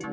So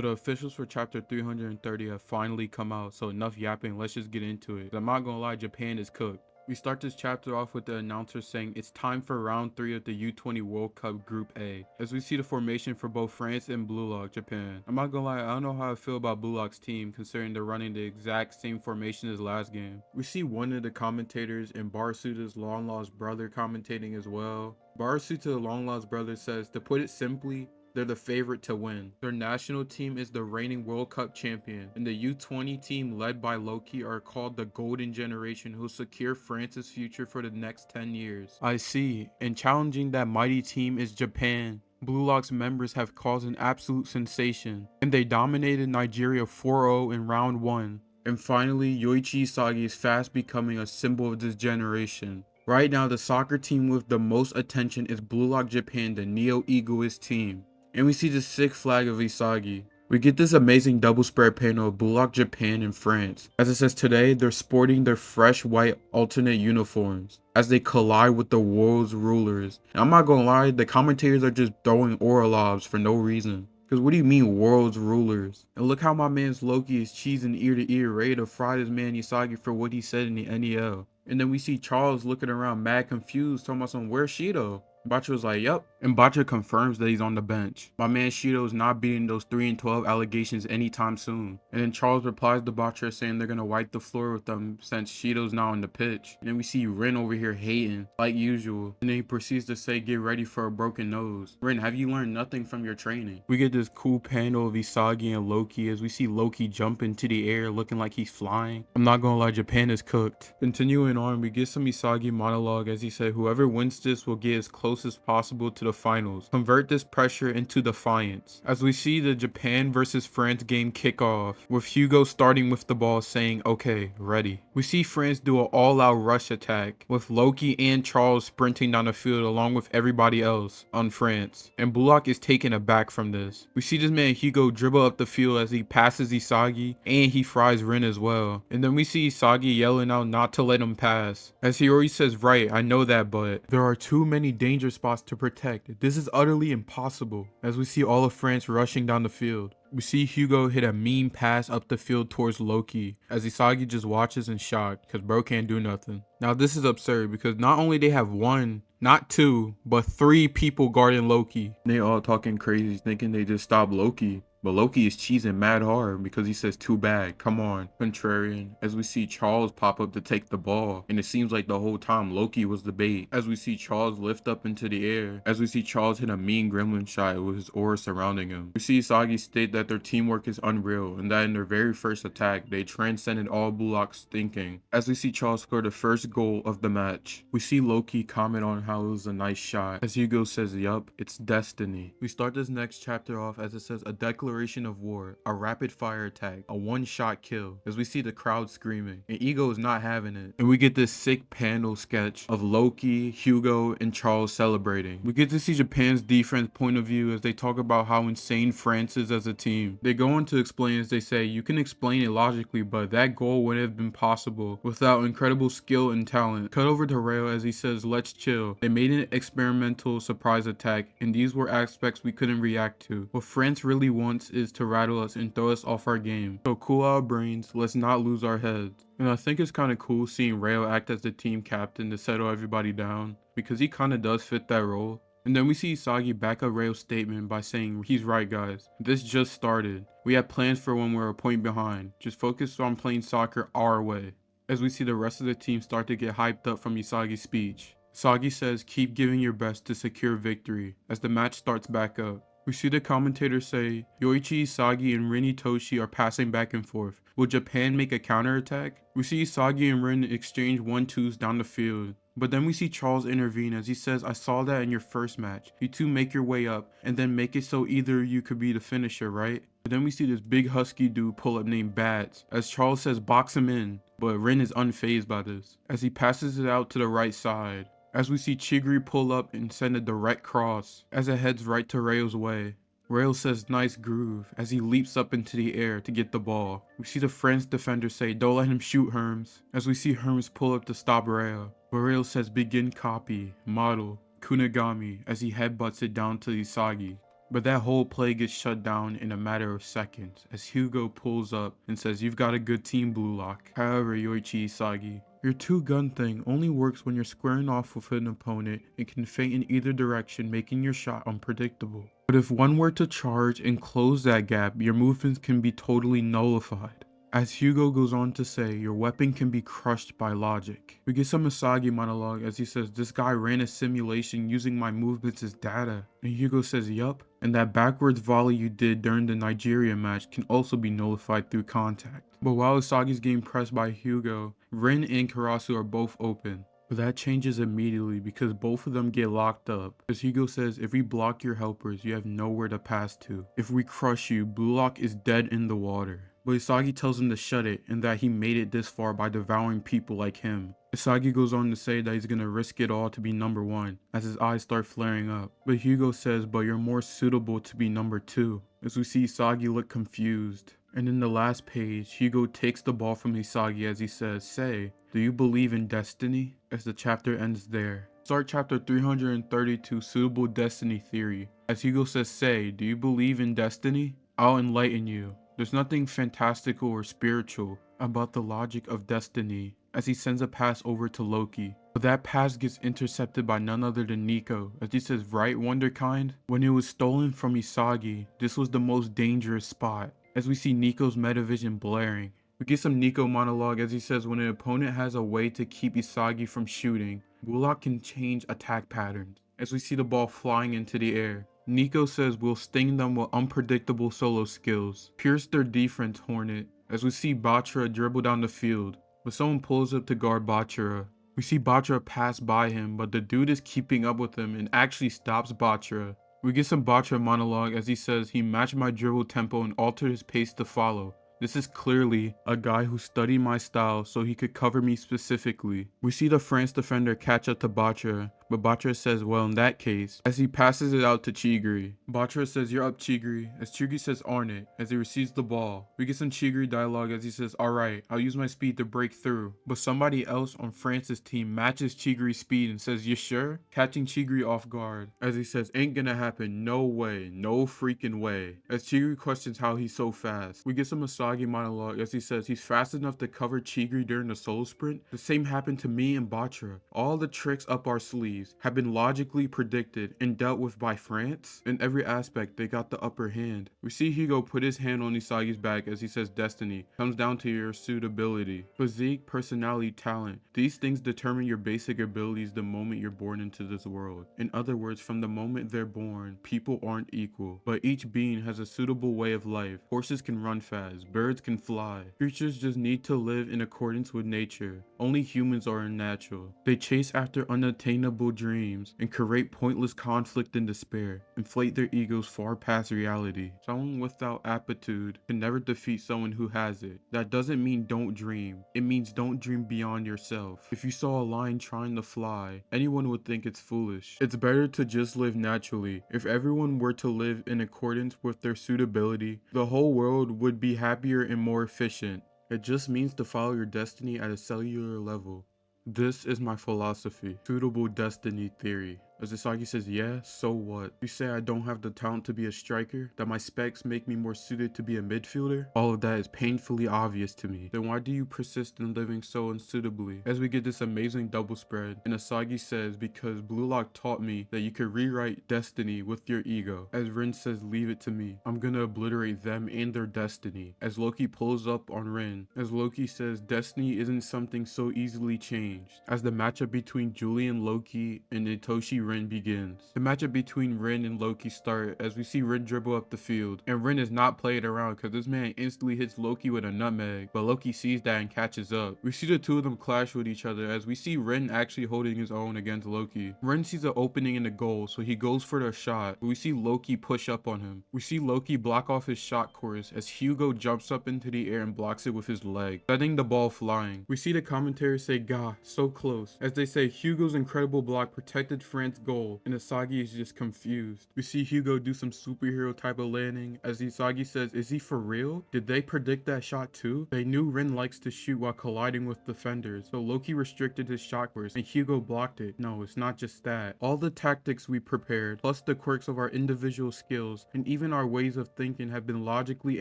the officials for chapter 330 have finally come out, so enough yapping, let's just get into it. I'm not gonna lie, Japan is cooked. We start this chapter off with the announcer saying it's time for round 3 of the U20 World Cup Group A, as we see the formation for both France and BLUELOCK Japan. I'm not gonna lie, I don't know how I feel about BLUELOCK's team considering they're running the exact same formation as last game. We see one of the commentators and Barsuda's long lost brother commentating as well. Barsuda, the long lost brother, says, to put it simply, they're the favorite to win. Their national team is the reigning World Cup champion, and the U20 team led by Loki are called the Golden Generation, who'll secure France's future for the next 10 years. I see, and challenging that mighty team is Japan. BLUELOCK's members have caused an absolute sensation, and they dominated Nigeria 4-0 in round 1. And finally, Yoichi Isagi is fast becoming a symbol of this generation. Right now, the soccer team with the most attention is BLUELOCK Japan, the neo-egoist team. And we see the sick flag of Isagi. We get this amazing double spread panel of BLUELOCK Japan and France. As it says today, they're sporting their fresh white alternate uniforms as they collide with the world's rulers. And I'm not gonna lie, the commentators are just throwing oralobs for no reason. Because what do you mean world's rulers? And look how my man's Loki is cheesing ear to ear, ready to fry his man Isagi for what he said in the NEL. And then we see Charles looking around mad confused, talking about some, where's Shido? Bacha was like, yup. And Bacha confirms that he's on the bench. My man Shido is not beating those 3-12 allegations anytime soon. And then Charles replies to Bacha saying they're gonna wipe the floor with them since Shido's now on the pitch. And then we see Rin over here hating, like usual. And then he proceeds to say, get ready for a broken nose. Rin, have you learned nothing from your training? We get this cool panel of Isagi and Loki as we see Loki jump into the air looking like he's flying. I'm not gonna lie, Japan is cooked. Continuing on, we get some Isagi monologue as he said, whoever wins this will get as close as possible to the finals. Convert this pressure into defiance. As we see the Japan versus France game kick off, with Hugo starting with the ball saying, okay, ready. We see France do an all-out rush attack, with Loki and Charles sprinting down the field along with everybody else on France. And BLUELOCK is taken aback from this. We see this man Hugo dribble up the field as he passes Isagi, and he fries Rin as well. And then we see Isagi yelling out not to let him pass. As he already says, right, I know that, but there are too many danger spots to protect. This is utterly impossible. As we see all of France rushing down the field. We see Hugo hit a mean pass up the field towards Loki, as Isagi just watches in shock, cause bro can't do nothing. Now this is absurd, because not only they have one, not two, but 3 people guarding Loki. They all talking crazy, thinking they just stopped Loki. But Loki is cheesing mad hard because he says too bad, come on, contrarian. As we see Charles pop up to take the ball, and it seems like the whole time Loki was the bait. As we see Charles lift up into the air, as we see Charles hit a mean gremlin shot with his aura surrounding him. We see Isagi state that their teamwork is unreal, and that in their very first attack, they transcended all BLUELOCK's thinking. As we see Charles score the first goal of the match, we see Loki comment on how it was a nice shot. As Hugo says, yup, it's destiny. We start this next chapter off as it says a declaration of war, a rapid fire attack, a one-shot kill, as we see the crowd screaming, and Ego is not having it. And we get this sick panel sketch of Loki, Hugo, and Charles celebrating. We get to see Japan's defense point of view as they talk about how insane France is as a team. They go on to explain as they say, you can explain it logically, but that goal wouldn't have been possible without incredible skill and talent. Cut over to Rail as he says, let's chill. They made an experimental surprise attack, and these were aspects we couldn't react to. What France really wants is to rattle us and throw us off our game. So cool our brains, let's not lose our heads. And I think it's kind of cool seeing Rail act as the team captain to settle everybody down, because he kind of does fit that role. And then we see Isagi back up Rail's statement by saying, he's right guys, this just started. We have plans for when we're a point behind. Just focus on playing soccer our way. As we see the rest of the team start to get hyped up from Isagi's speech. Isagi says, keep giving your best to secure victory, as the match starts back up. We see the commentators say, Yoichi Isagi and Rin Itoshi are passing back and forth. Will Japan make a counterattack? We see Isagi and Rin exchange 1-2s down the field. But then we see Charles intervene as he says, I saw that in your first match. You two make your way up and then make it so either you could be the finisher, right? But then we see this big husky dude pull up named Bats as Charles says box him in. But Rin is unfazed by this as he passes it out to the right side. As we see Chigri pull up and send a direct cross as it heads right to Rail's way. Rail says nice groove as he leaps up into the air to get the ball. We see the French defender say don't let him shoot Herms as we see Herms pull up to stop Rail. But Rail says begin copy, model, Kunigami as he headbutts it down to Isagi. But that whole play gets shut down in a matter of seconds as Hugo pulls up and says, "You've got a good team, BLUELOCK. However, Yoichi Isagi, your two-gun thing only works when you're squaring off with an opponent and can feint in either direction, making your shot unpredictable. But if one were to charge and close that gap, your movements can be totally nullified." As Hugo goes on to say, your weapon can be crushed by logic. We get some Isagi monologue as he says, "This guy ran a simulation using my movements as data." And Hugo says, "Yup, and that backwards volley you did during the Nigeria match can also be nullified through contact." But while Isagi's getting pressed by Hugo, Rin and Karasu are both open. But that changes immediately because both of them get locked up. As Hugo says, "If we block your helpers, you have nowhere to pass to. If we crush you, BLUELOCK is dead in the water." But Isagi tells him to shut it and that he made it this far by devouring people like him. Isagi goes on to say that he's gonna risk it all to be number one as his eyes start flaring up. But Hugo says, "But you're more suitable to be number two." As we see Isagi look confused. And in the last page, Hugo takes the ball from Isagi as he says, "Say, do you believe in destiny?" As the chapter ends there. Start chapter 332, Suitable Destiny Theory. As Hugo says, "Say, do you believe in destiny? I'll enlighten you. There's nothing fantastical or spiritual about the logic of destiny," as he sends a pass over to Loki. But that pass gets intercepted by none other than Nico, as he says, "Right, Wonderkind? When it was stolen from Isagi, this was the most dangerous spot." As we see Nico's metavision blaring. We get some Nico monologue as he says, "When an opponent has a way to keep Isagi from shooting, BLUELOCK can change attack patterns." As we see the ball flying into the air. Nico says, "We'll sting them with unpredictable solo skills. Pierce their defense, Hornet." As we see Bachara dribble down the field, but someone pulls up to guard Bachara. We see Bachara pass by him, but the dude is keeping up with him and actually stops Bachara. We get some Bachara monologue as he says, "He matched my dribble tempo and altered his pace to follow. This is clearly a guy who studied my style so he could cover me specifically." We see the France defender catch up to Bachara, but Bachara says, "Well, in that case," as he passes it out to Chigiri. Bachara says, "You're up, Chigiri," as Chigiri says, "Arnett," as he receives the ball. We get some Chigiri dialogue as he says, "Alright, I'll use my speed to break through." But somebody else on France's team matches Chigiri's speed and says, "You sure?" Catching Chigiri off guard, as he says, "Ain't gonna happen, no way, no freaking way." As Chigiri questions how he's so fast. We get some Isagi monologue as he says, "He's fast enough to cover Chigiri during the solo sprint. The same happened to me and Bachara. All the tricks up our sleeves have been logically predicted and dealt with by France. In every aspect, they got the upper hand." We see Hugo put his hand on Isagi's back as he says, "Destiny comes down to your suitability. Physique, personality, talent. These things determine your basic abilities the moment you're born into this world. In other words, from the moment they're born, people aren't equal. But each being has a suitable way of life. Horses can run fast. Birds can fly. Creatures just need to live in accordance with nature. Only humans are unnatural. They chase after unattainable dreams and create pointless conflict and despair, inflate their egos far past reality. Someone without aptitude can never defeat someone who has it. That doesn't mean don't dream. It means don't dream beyond yourself. If you saw a lion trying to fly, anyone would think it's foolish. It's better to just live naturally. If everyone were to live in accordance with their suitability, the whole world would be happier and more efficient. It just means to follow your destiny at a cellular level. This is my philosophy. Suitable destiny theory." As Isagi says, "Yeah, so what? You say I don't have the talent to be a striker? That my specs make me more suited to be a midfielder? All of that is painfully obvious to me. Then why do you persist in living so unsuitably?" As we get this amazing double spread, and Isagi says, "Because BLUELOCK taught me that you could rewrite destiny with your ego." As Rin says, "Leave it to me. I'm gonna obliterate them and their destiny." As Loki pulls up on Rin, as Loki says, "Destiny isn't something so easily changed." As the matchup between Julian, Loki, and Itoshi Rin begins. The matchup between Rin and Loki start as we see Rin dribble up the field, and Rin is not playing around because this man instantly hits Loki with a nutmeg, but Loki sees that and catches up. We see the two of them clash with each other as we see Rin actually holding his own against Loki. Rin sees an opening in the goal, so he goes for the shot, but we see Loki push up on him. We see Loki block off his shot course as Hugo jumps up into the air and blocks it with his leg, setting the ball flying. We see the commentators say, "Gah, so close," as they say Hugo's incredible block protected France's goal, and Isagi is just confused. We see Hugo do some superhero type of landing as Isagi says, is he for real? Did they predict that shot too? They knew Rin likes to shoot while colliding with defenders, so Loki restricted his shot burst and Hugo blocked it. No, it's not just that. All the tactics we prepared, plus the quirks of our individual skills, and even our ways of thinking have been logically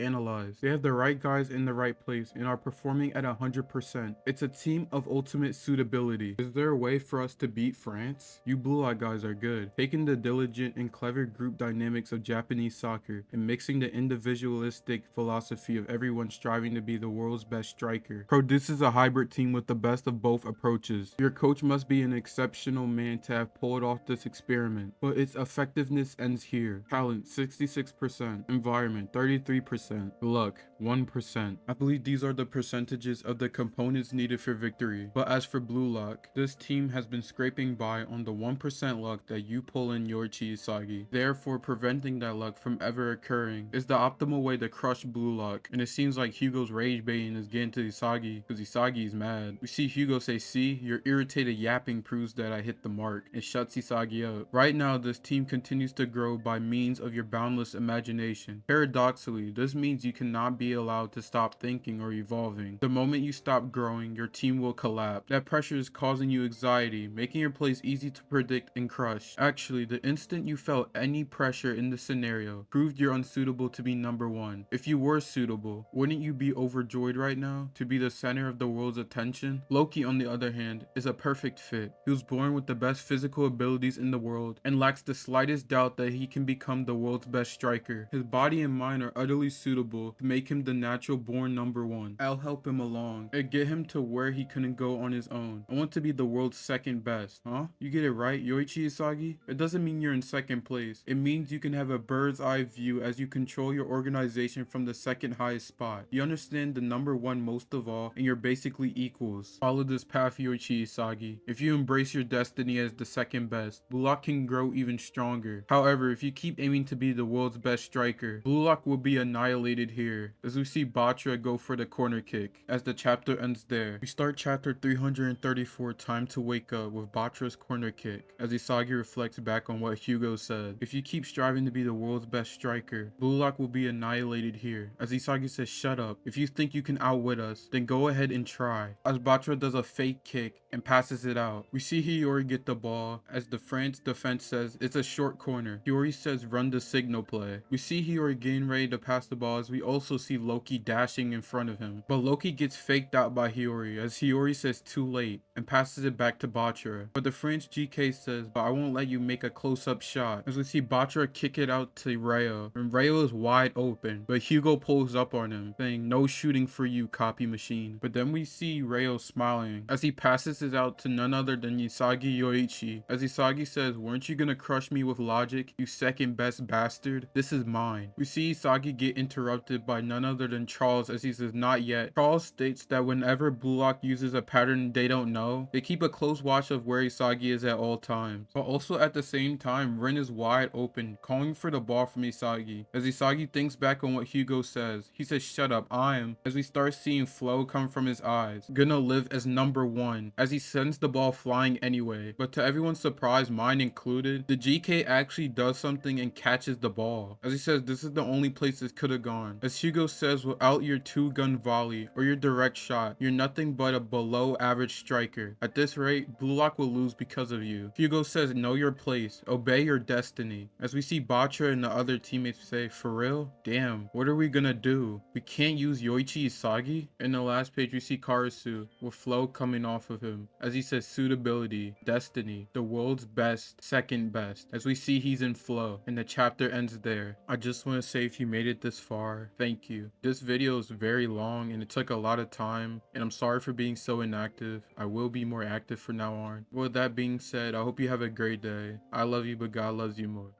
analyzed. They have the right guys in the right place and are performing at 100%. It's a team of ultimate suitability. Is there a way for us to beat France? You BLUELOCK guys are good. Taking the diligent and clever group dynamics of Japanese soccer and mixing the individualistic philosophy of everyone striving to be the world's best striker produces a hybrid team with the best of both approaches. Your coach must be an exceptional man to have pulled off this experiment, but its effectiveness ends here. Talent 66%, environment 33%, luck 1%. I believe these are the percentages of the components needed for victory. But as for BLUELOCK, this team has been scraping by on the 1% luck that you pull in Yoichi Isagi. Therefore, preventing that luck from ever occurring is the optimal way to crush BLUELOCK, and it seems like Hugo's rage baiting is getting to Isagi because Isagi is mad. We see Hugo say, see, your irritated yapping proves that I hit the mark, and shuts Isagi up. Right now, this team continues to grow by means of your boundless imagination. Paradoxically, this means you cannot be allowed to stop thinking or evolving. The moment you stop growing, your team will collapse. That pressure is causing you anxiety, making your plays easy to predict and crush. Actually, the instant you felt any pressure in this scenario proved you're unsuitable to be number one. If you were suitable, wouldn't you be overjoyed right now to be the center of the world's attention? Loki, on the other hand, is a perfect fit. He was born with the best physical abilities in the world and lacks the slightest doubt that he can become the world's best striker. His body and mind are utterly suitable to make him the natural born number one. I'll help him along and get him to where he couldn't go on his own. I want to be the world's second best. Huh? You get it right, Yoichi Isagi? It doesn't mean you're in second place. It means you can have a bird's eye view as you control your organization from the second highest spot. You understand the number one most of all, and you're basically equals. Follow this path, Yoichi Isagi. If you embrace your destiny as the second best, BLUELOCK can grow even stronger. However, if you keep aiming to be the world's best striker, BLUELOCK will be annihilated here, as we see Batra go for the corner kick. As the chapter ends there, we start chapter 334, Time to Wake Up, with Batra's corner kick, as Isagi reflects back on what Hugo said. If you keep striving to be the world's best striker, BLUELOCK will be annihilated here, as Isagi says, shut up. If you think you can outwit us, then go ahead and try. As Batra does a fake kick and passes it out, we see Hiyori get the ball, as the France defense says it's a short corner. Hiyori says run the signal play. We see Hiyori getting ready to pass the ball, as we also see Loki dashing in front of him. But Loki gets faked out by Hiyori, as Hiyori says too late and passes it back to Batra. But the French GK says, but I won't let you make a close-up shot, as we see Batra kick it out to Rayo, and Rayo is wide open, but Hugo pulls up on him, saying no shooting for you, copy machine. But then we see Rayo smiling as he passes it out to none other than Isagi Yoichi, as Isagi says, weren't you gonna crush me with logic, you second best bastard? This is mine. We see Isagi get interrupted by none other than Charles, as he says not yet. Charles states that whenever BLUELOCK uses a pattern they don't know, they keep a close watch of where Isagi is at all times. But also at the same time, Rin is wide open, calling for the ball from Isagi. As Isagi thinks back on what Hugo says, he says shut up, I am, as we start seeing flow come from his eyes. Gonna live as number one, as he sends the ball flying anyway. But to everyone's surprise, mine included, the GK actually does something and catches the ball. As he says, this is the only place this could have gone. As Hugo says, without your two-gun volley or your direct shot, you're nothing but a below average striker. At this rate, BLUELOCK will lose because of you. Hugo says, know your place, obey your destiny. As we see Batra and the other teammates say, for real? Damn, what are we gonna do? We can't use Yoichi Isagi? In the last page, we see Karasu with flow coming off of him, as he says suitability, destiny, the world's best, second best, as we see he's in flow, and the chapter ends there. I just want to say, if you made it this far, thank you. This video is very long and it took a lot of time, and I'm sorry for being so inactive. I will be more active from now on. With that being said, I hope you have a great day. I love you, but God loves you more.